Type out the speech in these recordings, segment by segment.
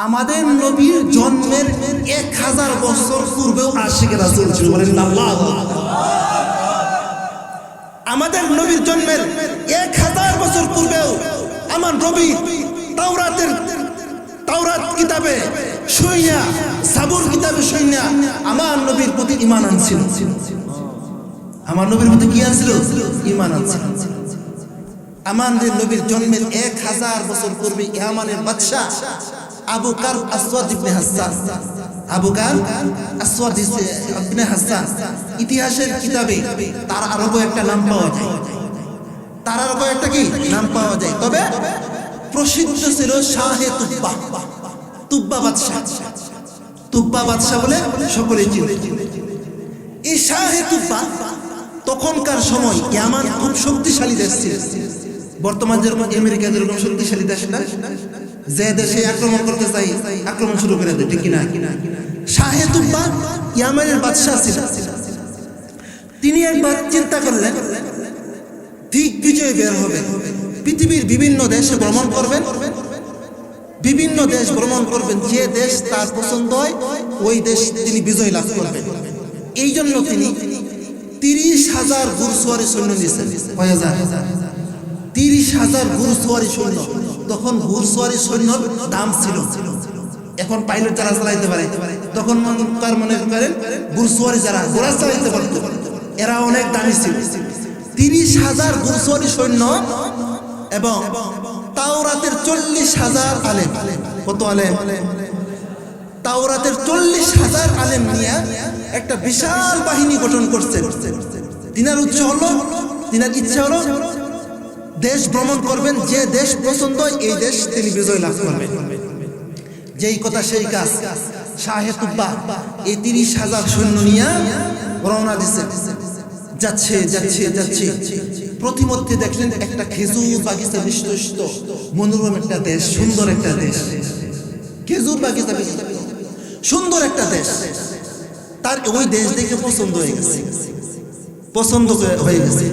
আমাদের নবীর জন্মের 1000 বছর পূর্বেও আশিকে রাসূল ছিল। বলেন আল্লাহু আকবার। আমাদের নবীর জন্মের 1000 বছর পূর্বেও আমার নবী তাওরাত কিতাবে শুইনা, সাবুর কিতাবে শুইনা আমার নবীর প্রতি ঈমান আনছিল। আমার নবীর প্রতি কি আনছিল? ঈমান আনছিল। আমাদের নবীর জন্মের 1000 বছর পূর্বে ইয়ামানের বাদশা আবু কার আসওয়াদ ইবনে হাসান, আবু কার আসওয়াদ ইবনে হাসান ইতিহাসের কিতাবে তার আরবো একটা নাম পাওয়া যায়। তার আরবো একটা কি নাম পাওয়া যায়, তবে প্রসিদ্ধ ছিল শাহে তুব্বা, তুব্বা বাদশা। তুব্বা বাদশা বলে সকলে চিনে। এই শাহে তুব্বা তখনকার সময় ইয়ামান খুব শক্তিশালী দেশ ছিল। বর্তমান যেরকম আমেরিকা যেরকম শক্তিশালী দেশ না, যে দেশে আক্রমণ করতে চাই আক্রমণ শুরু করে দেয়, ঠিক কিনা? শাহে তুব্বা ইয়ামানের বাদশাহ ছিল। তিনি একবার চিন্তা করলেন দিগ্বিজয় বের হবে, পৃথিবীর বিভিন্ন দেশে ভ্রমণ করবেন, বিভিন্ন দেশ ভ্রমণ করবেন, যে দেশ তার পছন্দ হয় ওই দেশ তিনি বিজয় লাভ করবেন। এই জন্য তিনি 30,000 ঘুড়সওয়ারি সৈন্য নিয়েছেন। 30,000 ঘুড়সওয়ারি সৈন্য। তখন ঘুড়সওয়ারি সৈন্যর দাম ছিল, এখন পাইলট যারা চালাইতে পারে, তখন মনে করেন ঘুড়সওয়ারি যারা ঘোড়া চালাইতে পারত এরা অনেক দামি ছিল। 30,000 ঘুড়সওয়ারি সৈন্য এবং তাওরাতের 40,000 আলেম। কত আলেম? তাওরাতের 40,000 আলেম নিয়ে একটা বিশাল বাহিনী গঠন করছেন। তিনার ইচ্ছা হলো দেশ ভ্রমণ করবেন, যে দেশ পছন্দ এই দেশ তিনি বিজয় লাভ করবেন। যেই কথা সেই কাজ। শাহে তুব্বা এই 30,000 সৈন্য নিয়ে রওনা দিছে। যাচ্ছে প্রতিমধ্যে দেখলেন একটা খেজুর বাগিচা বিশিষ্ট মনোরম একটা দেশ, সুন্দর একটা দেশ। খেজুর বাগিচা সুন্দর একটা দেশ। তার ওই দেশ দেখে পছন্দ হয়ে গেছে।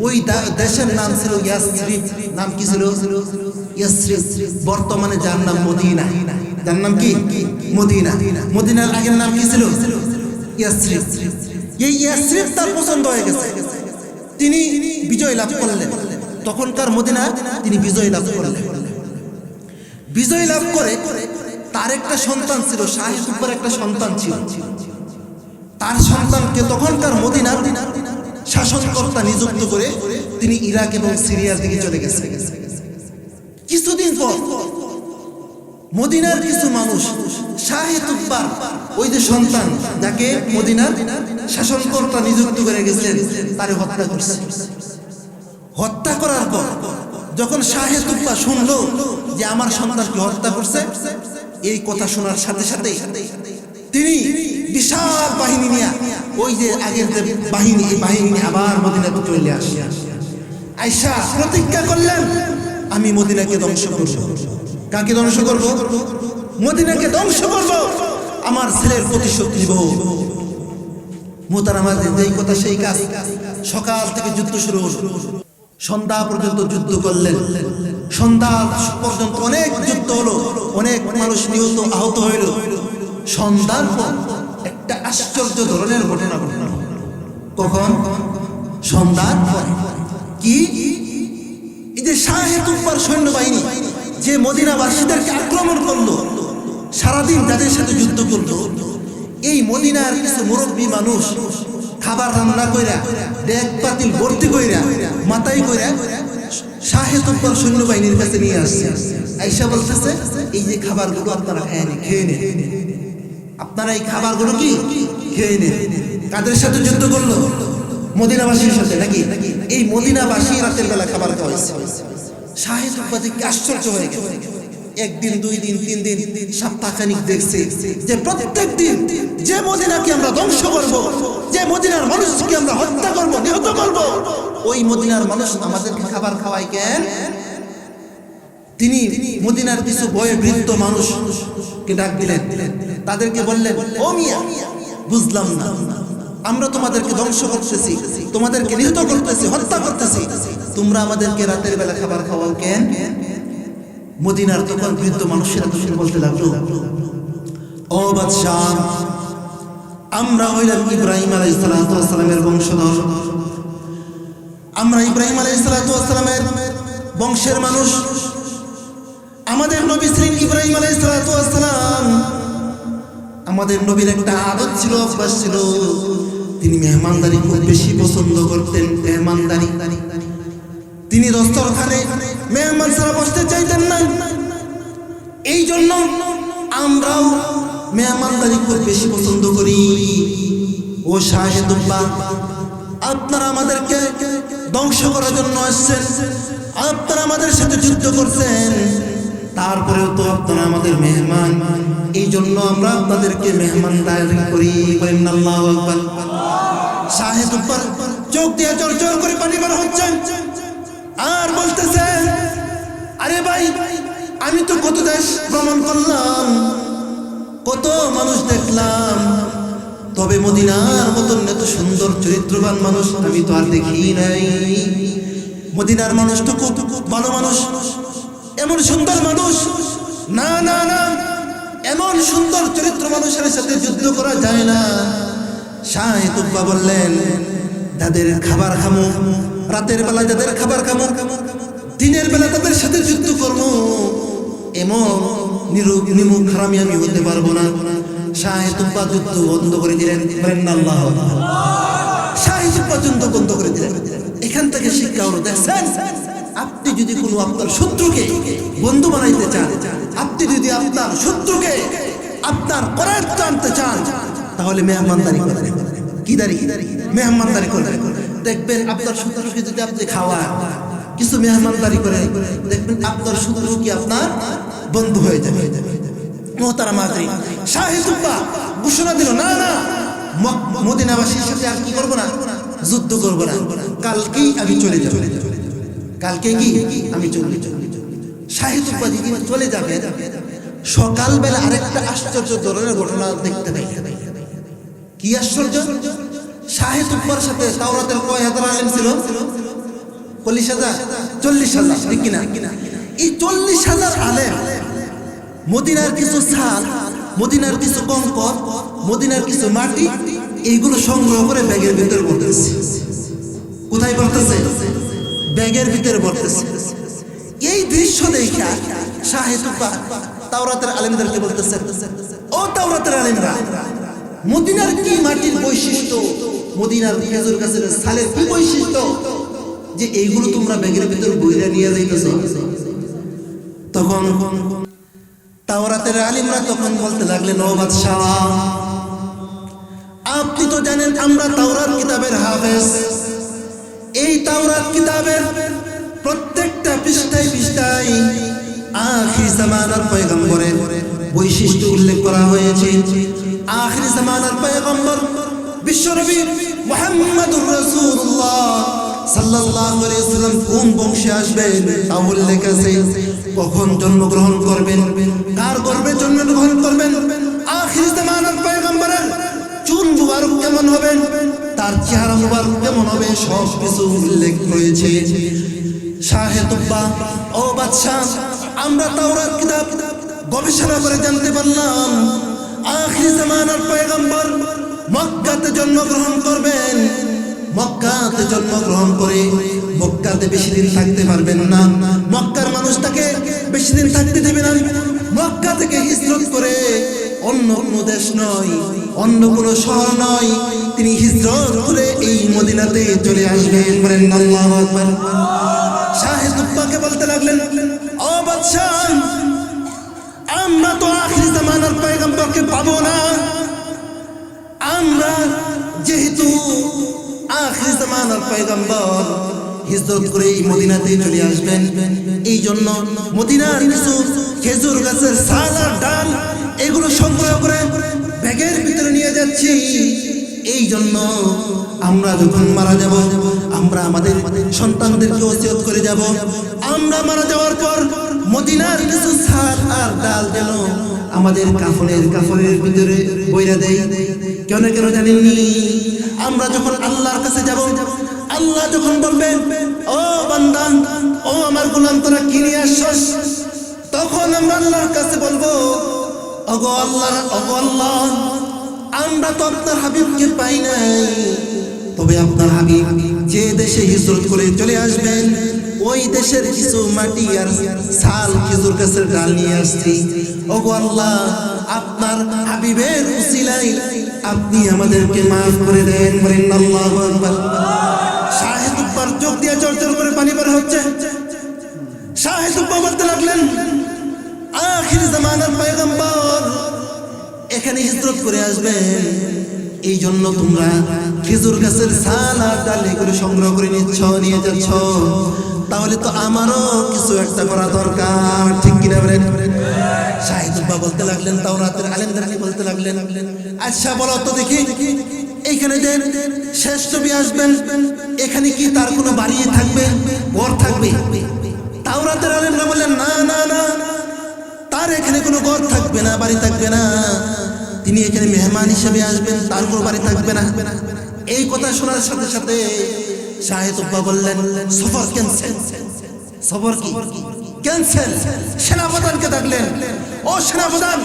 ওই দেশের নাম ছিল ইয়াসরিব। নাম কি ছিল? ইয়াসরিব। বর্তমানে যার নাম মদিনা। যার নাম কি? মদিনা। মদিনার আগের নাম কি ছিল? ইয়াসরিব। এই ইয়াসরিব তার পছন্দ হয়ে গেছে, তিনি বিজয় লাভ করলেন। তখনকার মদিনা তিনি বিজয় লাভ করলেন। বিজয় লাভ করে তার একটা সন্তান ছিল, শাহে তুব্বার একটা সন্তান ছিল। তার সন্তানকে তখনকার মদিনার শাসনকর্তা নিযুক্ত করে তিনি ইরাক এবং সিরিয়ার দিকে চলে গেছে। কিছুদিন পর মদিনার কিছু মানুষ শাহে তুব্বার ওই যে সন্তান যাকে মদিনার শাসনকর্তা নিযুক্ত করে গেছেন তারে হত্যা করছে। হত্যা করার পর যখন শাহে তুব্বা শুনলো যে আমার সন্তানকে হত্যা করছে, এই কথা শোনার সাথে সাথে তিনি বিশাল বাহিনী নিয়ে ওই যে আগের যে বাহিনী, এই বাহিনী নিয়ে আবার মদিনাতে চলে আসে। আয়েশা প্রতিজ্ঞা করলেন আমি মদিনাকে ধ্বংস করব। কাকে ধ্বংস করব? মদিনাকে ধ্বংস করব, আমার ছেলের প্রতিশোধ নিব। মোহতারাম যেই কথা সেই কাজ। সকাল থেকে যুদ্ধ শুরু হলো, সন্ধ্যা পর্যন্ত যুদ্ধ করলেন। সন্ধ্যা পর্যন্ত অনেক যুদ্ধ হলো, অনেক মানুষ নিহত আহত হইল। সন্ধ্যার পর একটা আশ্চর্য ধরনের ঘটনা ঘটল। কখন? সন্ধ্যার পর। কি? এই যে শাহে তুব্বার সৈন্যবাহিনী যে মদিনাবাসীদেরকে আক্রমণ করলো, সারাদিন যাদের সাথে যুদ্ধ করলো, এই মদিনার কিছু মুরব্বী মানুষ খাবার রান্না কইরা ব্যাগ পাতিল ভর্তি কইরা মাথায় কইরা শাহে তুব্বার সৈন্যবাহিনীর কাছে নিয়ে আসছে। আয়েশা বলতেছে এই যে খাবারগুলো আপনারা খেয়ে নেন, আপনারা এই খাবারগুলো কি খেয়ে নেন। কাদের সাথে যুদ্ধ করলো? মদিনাবাসীর সাথে। নাকি এই মদিনাবাসী রাতের বেলা খাবার খাওয়াইছে। শাহে তুব্বা দেখে আশ্চর্য হয়ে গেল। একদিন, 2 দিন, 3 দিন, সপ্তাহখানিক দেখছে যে প্রত্যেক দিন যে মদিনাকে আমরা ধ্বংস করব, যে মদিনার মানুষকে আমরা হত্যা করব, নিহত করব, ওই মদিনার মানুষ আমাদেরকে খাবার খাওয়ায় কেন? তিনি মদিনার কিছু বয়োবৃদ্ধ মানুষকে ডাক দিলেন, তাদেরকে বললেন ও মিয়া, বুঝলাম না, আমরা তোমাদেরকে ধ্বংস করতেছি, তোমাদেরকে নিহত করতেছি, হত্যা করতেছি, তোমরা আমাদেরকে রাতের বেলা খাবার খাওয়াও কেন? মদিনার তখন বৃদ্ধ মানুষেরা তখন বলতে লাগলো, ও বাদশাহ, আমরা হইলাম ইব্রাহিম আলাইহিস সালামের বংশধর, আমরা ইব্রাহিম আলাইহিস সালামের বংশের মানুষ। আমাদের নবী ছিলেন ইব্রাহিম আলাইহিস সালাম। আমাদের নবীর একটা আদত ছিল, অভ্যাস ছিল, তিনি মেহমানদারি খুব বেশি পছন্দ করতেন। মেহমানদারি, তিনি দস্তরখানে মেহমান ছাড়া বসতে চাইতেন না। এই জন্য আমরাও মেহমানদারি খুব বেশি পছন্দ করি। ও শাহে দুব্বা, আপনারা আমাদেরকে ধ্বংস করার জন্য আসছেন, আপনারা আমাদের সাথে যুদ্ধ করছেন, তারপরেও তো আপনারা আমাদের মেহমান, এই জন্য আমরা আপনাদেরকে মেহমানদারি করি। বলেন আল্লাহু আকবার। শাহে দুব্বার চোখ দিয়ে চরচর করে পানি বের হচ্ছে আর বলতেছে, আরে ভাই, আমি তো কত দেশ ভ্রমণ করলাম, কত মানুষ দেখলাম, তবে মদিনার মতন এত সুন্দর চরিত্রবান মানুষ আমি তো আর দেখি নাই। মদিনার মানুষ তো খুব ভালো মানুষ, এমন সুন্দর মানুষ, না না না, এমন সুন্দর চরিত্র মানুষের সাথে যুদ্ধ করা যায় না। শাহে দুব্বা বললেন, তাদের খাবার খামো, রাতের বেলা যাদের খাবার খামো, দিনের বেলা তাদের সাথে যুদ্ধ করবো, এমন নিমুখ হারামি আমি হতে পারবো না। শাহে দুব্বা যুদ্ধ বন্ধ করে দিলেন। বলেন আল্লাহু আকবার। শাহে দুব্বা যুদ্ধ বন্ধ করে দিলেন। এখান থেকে শিক্ষা হলো, দেখছেন, আপনি যদি কোনো আপনার শত্রুকে বন্ধু বানাইতে চান, আপনি যদি আপনার শত্রুকে আপনার করার আনতে চান, তাহলে মেহমানদারি করেন। কি দাঁড়ি? মেহমানদারি করেন। দেখবেন আপনার শত্রুকে যদি আপনি খাওয়ান, কিছু মেহমানদারি করে, দেখবেন আপনার শত্রু কি আপনার বন্ধু হয়ে যাবে। মোহতারাম হাজরিন, শাহে দুব্বা ঘোষণা দিল, না না, মদিনাবাসীর সাথে আর কি করবো না, যুদ্ধ করবো না, কালকেই আমি চলে যাব, কালকে কি আমি চলে যাব। শাহে দুব্বা যদি চলে যাবে, সকালবেলা আরেকটা আশ্চর্য ধরনের ঘটনা দেখতে পাই। কি আশ্চর্য? শাহে দুব্বার সাথে তাওরাতের কয় হাজার আলেম ছিল? 40,000, 40,000, ঠিক কিনা? এই 40,000 আলেম মদিনার কিছু ছাল, মদিনার কিছু কঙ্কর, মদিনার কিছু মাটি, এইগুলো সংগ্রহ করে ব্যাগের ভিতরে ভরতেছে। কোথায় ভরতেছে? ব্যাগের ভিতরে ভরতেছে। এই দৃশ্য দেখা শাহে দুব্বা তাওরাতের আলেমদেরকে বলতেছে, ও তাওরাতের আলেমরা, মদিনার কি মাটির বৈশিষ্ট্য, মদিনার খেজুর গাছের ছালের কি বৈশিষ্ট্য যে এইগুলো তোমরা ব্যাগের ভিতরে বইরা নিয়ে যাইতেছ? তখন তাওরাতের আলিমরা তখন বলতে লাগলেন, ও বাদশাহ, আপনি তো জানেন আমরা তাওরাত কিতাবের হাফেজ। এই তাওরাত কিতাবের প্রত্যেকটা পৃষ্ঠায় পৃষ্ঠায় আখির জামানার পয়গম্বরের বৈশিষ্ট্য উল্লেখ করা হয়েছে। আখির জামানার পয়গম্বর বিশ্বনবী মুহাম্মদুর রাসূলুল্লাহ সাল্লাল্লাহু আলাইহি ওয়াসাল্লাম কোন বংশে আসবেন তা উল্লেখ আছে। কখন জন্মগ্রহণ করবেন, কার গর্ভে জন্মগ্রহণ করবেন, আখির জামানার পয়গম্বরের চুল মুবারক কেমন হবে, তার চেহারা মুবারক কেমন হবে, সব কিছু উল্লেখ রয়েছে। শাহে দুব্বা, ও বাদশাহ, আমরা তাওরাত কিতাব গবেষণা করে জানতে পারলাম আখির জামানার পয়গম্বর মক্কাতে জন্মগ্রহণ করবেন। মক্কাতে জন্মগ্রহণ করে মক্কাতে বেশি দিন থাকতে পারবেন না, মক্কার মানুষ তাকে বেশি দিন থাকতে দেবে না। মক্কা থেকে হিজরত করে অন্য কোনো দেশ নয়, অন্য কোনো শহর নয়, তিনি হিজরত করে এই মদিনাতে চলে আসবেন। বলেন আল্লাহু আকবার। শাহে দুব্বাকে বলতে লাগলেন, ও বাদশাহ, আমরা তো আখির জামানার পয়গম্বরকে পাবো না। আমরা যেহেতু আখির জামানার পয়গম্বর হিজরত করে এই মদিনাতে চলে আসবেন, এই জন্য মদিনার কিছু খেজুর গাছের ছাল আর ডাল এগুলো সংগ্রহ করে ব্যাগের ভিতরে নিয়ে যাচ্ছি। এই জন্য আমরা যখন মারা যাব, আমরা আমাদের সন্তানদেরকে ওসিয়ত করে যাব, আমরা মারা যাওয়ার পর মদিনার কিছু ছাল আর ডাল যেন আমাদের কাফনের ভিতরে বইরা দেয়। কেন কেন জানেননি? আমরা যখন আল্লাহর কাছে যাব, আল্লাহ যখন বলবেন, ও বান্দা, ও আমার গোলাম, তোরা কি নিয়ে আসছস? তখন আমরা আল্লাহর কাছে বলবো, ওগো আল্লাহ, ওগো আল্লাহ, আমরা তো আপনার হাবিবকে পাই নাই, তবে আপনার হাবিব যে দেশে হিজরত করে চলে আসবেন ওই দেশের কিছু মাটি আর ছাল খেজুর গাছের ডাল নিয়ে আসছি। ওগো আল্লাহ, আপনার হাবিবের উসিলায় আপনি আমাদেরকে মাফ করে দেন। বলেন আল্লাহু আকবার। শাহেদ উব্বার চোখ দিয়ে চরচর করে পানি বের হচ্ছে। শাহেদ উব্বা বলতে লাগলেন, আখির জামানার পয়গম্বর এখানে হিজরত করে আসবেন, এই জন্য তোমরা খেজুর গাছের ছাল আর ডাল এগুলো সংগ্রহ করে নিয়ে যাচ্ছ, তাহলে তো আমারও কিছু একটা করা দরকার, ঠিক কিনা বলেন? শাহিদ উব্বা বলতে লাগলেন, তাওরাতের আলেমদানি বলতে লাগলেন, আচ্ছা বলো তো দেখি, এইখানে যে শেষ নবী আসবেন এখানে কি তার কোনো বাড়ি থাকবে, ঘর থাকবে? তাওরাতের আলেমরা বললেন, না না না, তার এখানে কোনো ঘর থাকবে না, বাড়ি থাকবে না, তিনি এখানে মেহমান হিসেবে আসবেন, তার কোনো বাড়ি থাকবে না। এই কথা শোনার সাথে সাথে শাহেদ উব্বা বললেন, সফর ক্যান্সেল। সফর কি ক্যান্সেল? সেনাপ্রধানকে ডাকলেন, ও সেনাপ্রধান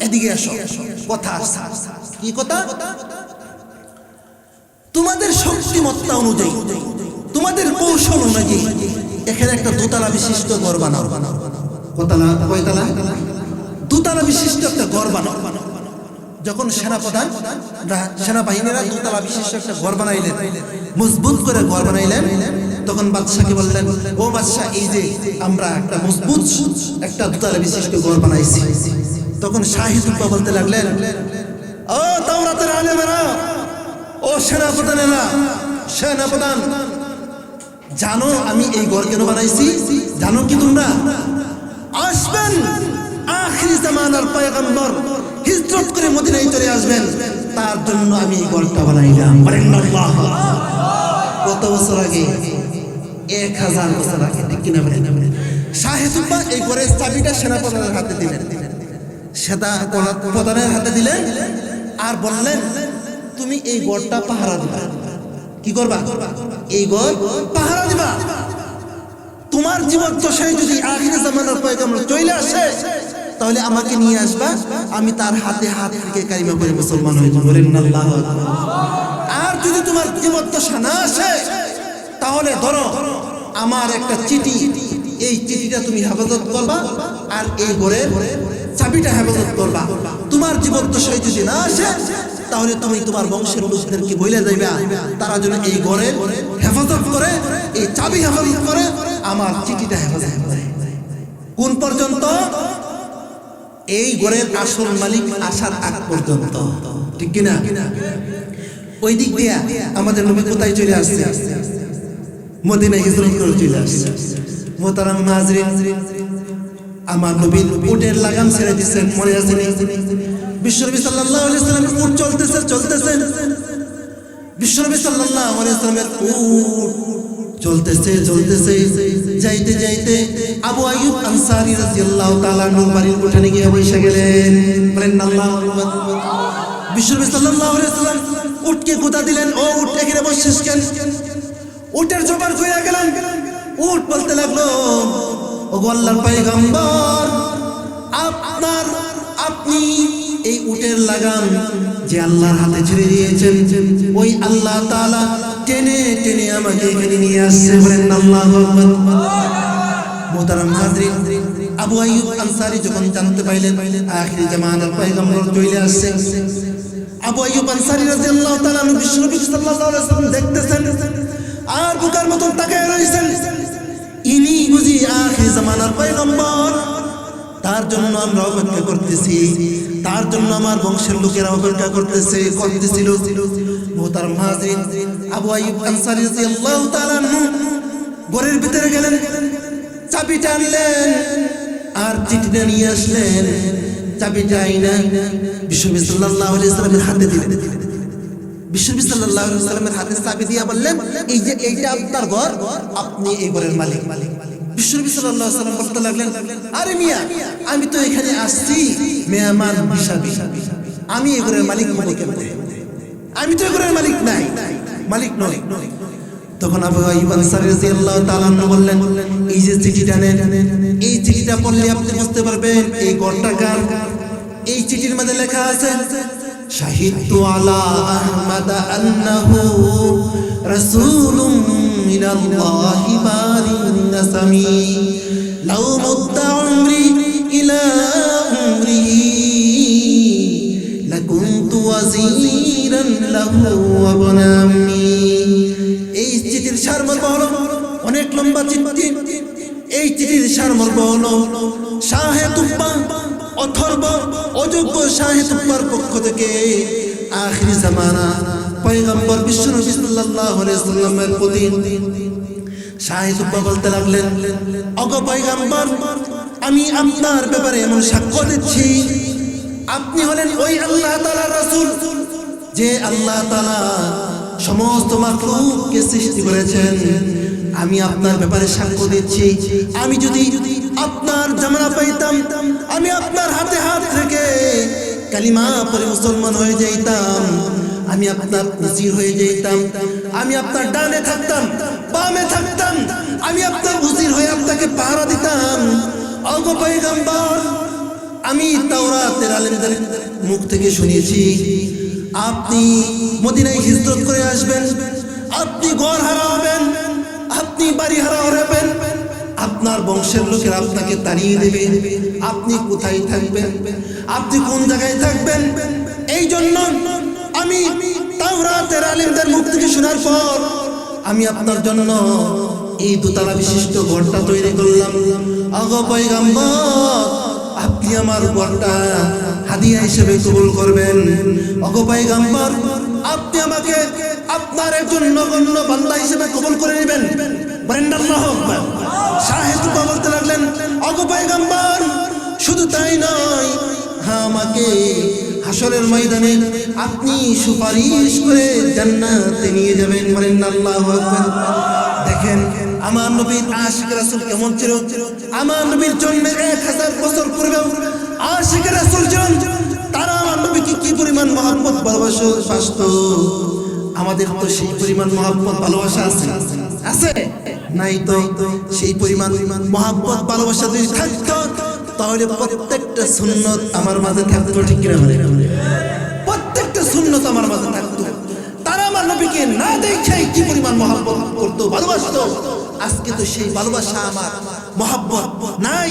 এদিকে আসো, কথা আছে। কি কথা? তোমাদের শক্তিমত্তা অনুযায়ী, তোমাদের কৌশল অনুযায়ী এখানে একটা দোতলা বিশিষ্ট ঘর বানাও। কতলা? কয়তলা? দোতলা বিশিষ্ট একটা ঘর বানাও। যখন সেনাপ্রধান সেনাবাহিনীরা দোতলা বিশিষ্ট একটা ঘর বানাইলেন, মজবুত করে ঘর বানাইলেন, তখন বাদশাকে বললেন, ও বাদশা, এই যে আমরা একটা মজবুত একটা দোতলা বিশিষ্ট ঘর বানাইছি। তখন শাহিদ উব্বা বলতে লাগলেন, ও তাওরাতের আলেমেরা, ও সেনাপ্রধানেরা, সেনাপ্রধান জানো আমি এই ঘর কেন বানাইছি? জানো কি তোমরা? আসবেন আখির জামানার পয়গম্বর হিজরত করে মদিনায় চলে আসবেন, তার জন্য আমি এই ঘরটা বানাইলাম। বলেন আল্লাহ। কত বছর আগে? 1000 বছর আগে, ঠিক কিনা বলেন? শাহেদ উব্বা এই ঘরের চাবিটা সেনাপ্রধানের হাতে দিলেন, সেনাপ্রধানের হাতে দিলেন আর বললেন, তুমি এই ঘরটা পাহারা দিবা। কি করবা? এই ঘর পাহারা দিবা। তোমার জীবদ্দশায় যদি আখির জামানার পয়গম্বর চলে আসে তাহলে আমাকে নিয়ে আসবা, আমি তার হাতে হাত থেকে কালিমা পড়ে মুসলমান হয়ে যাব। বলেন আল্লাহু আকবার। আর যদি তোমার জীবদ্দশা না আসে তাহলে ধরো আমার একটা চিঠি, এই চিঠিটা তুমি হেফাজত করবা আর এই ঘরের চাবিটা হেফাজত করবা। তোমার জীবদ্দশায় যদি না আসে তাহলে তুমি তোমার বংশের লোকদেরকে বলে যাইবা, তারা যেন এই ঘরের হেফাজত করে, এই চাবি হেফাজত করে, আমার চিঠিটা হেফাজত করে। কোন পর্যন্ত? এই ঘরের আসল মালিক আসার আগ পর্যন্ত, ঠিক কিনা? ওই দিক দিয়া আমাদের নবী কোথায় চলে আসছে? মদিনায় হিজরত করে চলে আসছে। মোহতারাম হাজরিন, আমার নবীর উটের লাগাম ছেড়ে দিচ্ছেন, মনে আছে? বিশ্বনবী সাল্লাল্লাহু আলাইহি ওয়াসাল্লাম উট চলতেছে। বিশ্বনবী সাল্লাল্লাহু আলাইহি ওয়াসাল্লামের উট চলতেছে, যাইতে যাইতে আবু আইয়ুব আনসারী রাদিয়াল্লাহু তাআলা আনহু বাড়ির উঠানে গিয়ে বসে গেলেন। বলেন আল্লাহু আকবার। বিশ্বনবী সাল্লাল্লাহু আলাইহি ওয়াসাল্লাম উটকে কথা দিলেন, ও উট এখানে বসছিস কেন? উটের জবান খুলে গেলেন। উট বলতে লাগলো, ওগো আল্লাহর পয়গম্বর, আপনি এই উটের লাগাম যে আল্লাহর হাতে ছেড়ে দিয়েছেন, ওই আল্লাহ তাআলা টেনে টেনে আমাকে এখানে নিয়ে আসছে। বলেন আল্লাহু আকবার। মুহতারাম হাজরিন, আবু আইয়ুব আনসারী যখন জানতে পাইলেন আখির জামানার পয়গম্বর চলে আসছে, আবু আইয়ুব আনসারী রাদিয়াল্লাহু তাআলা বিশ্বনবী সাল্লাল্লাহু আলাইহি ওয়াসাল্লাম দেখতেছেন আর বুকার মতন তাকায় রয়েছেন। ইনি বুঝি আখির জামানার পয়গম্বর, তার জন্য আমরা অপেক্ষা করতেছি, তার জন্য আমার বংশের লোকেরা অপেক্ষা করতেছিল। মুহতারাম হাজরিন, আবু আইয়ুব আনসারী রাদিয়াল্লাহু তাআলা ঘরের ভিতরে গেলেন, চাবিটা আনলেন আর চিঠিটা নিয়ে আসলেন। চাবিটা আইনা বিশ্বনবী সাল্লাল্লাহু আলাইহি ওয়াসাল্লামের হাতে দিলেন। বিশ্বনবী সাল্লাল্লাহু আলাইহি ওয়াসাল্লামের হাতে চাবি দিয়ে বললেন, এই যে এইটা আপনার ঘর, আপনি এই ঘরের মালিক। বিশ্বনবী সাল্লাল্লাহু আলাইহি ওয়াসাল্লাম বলতে লাগলেন, আরে মিয়া, আমি তো এখানে আসছি মেহমান হিসাবে, আমি এই ঘরের মালিক হব কেমনে? আমি তো এই ঘরের মালিক নই। তখন আবু আইয়ুব আনসারী রাদিয়াল্লাহু তাআলা আনহু বললেন, এই যে চিঠিটা নেন, এই চিঠিটা পড়লে আপনি বুঝতে পারবেন এই ঘরটা কার। এই চিঠির মধ্যে লেখা আছে, শাহিদতু আলা আহমদ আন্নাহু রাসূলুম মিনাল্লাহি বারিন নাসামি লাউ মুদ্দা উমরি ইলা উমরিহি লাকুনতু ওয়াজিরান লাহু ওয়া বানা আম্মি। এই চিঠির সারমর্ম হলো, অনেক লম্বা চিঠি। এই চিঠির সারমর্ম হলো, শাহে তুব্বা অথর্ব অযোগ্য শাহে তুব্বার পক্ষ থেকে আখিরি জামানা পয়গম্বর বিশ্বনবী সাল্লাল্লাহু আলাইহি ওয়াসাল্লামের প্রতি শাহে তুব্বা বলতে লাগলেন, ওগো পয়গম্বর, আমি আপনার ব্যাপারে এমন সাক্ষ্য দিচ্ছি, আপনি হলেন ওই আল্লাহ তাআলার রাসূল, যে আল্লাহ তাআলা সমস্ত মাখলুককে সৃষ্টি করেছেন। আমি আপনার ব্যাপারে সাক্ষ্য দিচ্ছি, আমি যদি আপনার জামানা পাইতাম, আমি আপনার হাতে হাত রেখে কালিমা পড়ে মুসলমান হয়ে যাইতাম, আমি আপনার উজির হয়ে যাইতাম, আমি আপনার ডানে থাকতাম, বামে থাকতাম, আমি আপনার উজির হয়ে আপনাকে পাহারা দিতাম। ওগো পয়গম্বর, আমি তাওরাতের আলেমদের মুখ থেকে শুনেছি আপনি মদিনায় হিজরত করে আসবেন, আপনি ঘর হারা হবেন, আপনি বাড়ি হারা হবেন, আপনার বংশের লোকেরা আপনাকে তাড়িয়ে দেবে, আপনি কোথায় থাকবেন, আপনি কোন জায়গায় থাকবেন। এই জন্য আমি তাওরাতের আলেমদের মুখ থেকে শোনার পর আমি আপনার জন্য এই দোতলা বিশিষ্ট ঘরটা তৈরি করলাম। ওগো পয়গম্বর, আপনি আমার ঘরটা হাদিয়া হিসেবে কবুল করবেন। ওগো পয়গম্বর, আপনি আমাকে আপনার একজন নগণ্য বান্দা হিসেবে কবুল করে নেবেন। বলেন আল্লাহু আকবার। শাহে তুব্বা বলতে লাগলেন, ওগো পয়গম্বর, শুধু তাই নয়, হ্যাঁ, আমাকে হাসরের ময়দানে আপনি সুপারিশ করে জান্নাতে নিয়ে যাবেন। বলেন আল্লাহু আকবার। দেখেন আমার নবীর আশিক রাসূল কেমন ছিল। আমার নবীর জন্মে 1000 বছর পূর্বে আশিক রাসূল জন, তারা আমার নবীকে কি পরিমাণ মহব্বত ভালোবাসা বাসত। আমাদের তো সেই পরিমাণ মহব্বত ভালোবাসা আছে? আছে নাই? তো সেই পরিমাণ মহব্বত ভালোবাসা যদি থাকতো, তাহলে প্রত্যেকটা সুন্নত আমার মাঝে থাকতো। ঠিক কিনা? প্রত্যেকটা সুন্নত আমার মাঝে থাকতো। তারা আমার নবীকে না দেখে কি পরিমাণ মহব্বত করতো, ভালোবাসতো। আজকে তো সেই ভালোবাসা আমার মহব্বত নাই।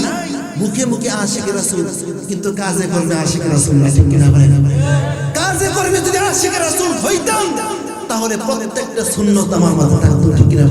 মুখে মুখে আশিক রাসূল, কিন্তু কাজে কর্মে আশিক রাসূল না। ঠিক কিনা? কাজে কর্মে যদি আশিক রাসূল হইতাম, তাহলে প্রত্যেকটা সুন্নত আমার মাঝে থাকতো। ঠিক কিনা?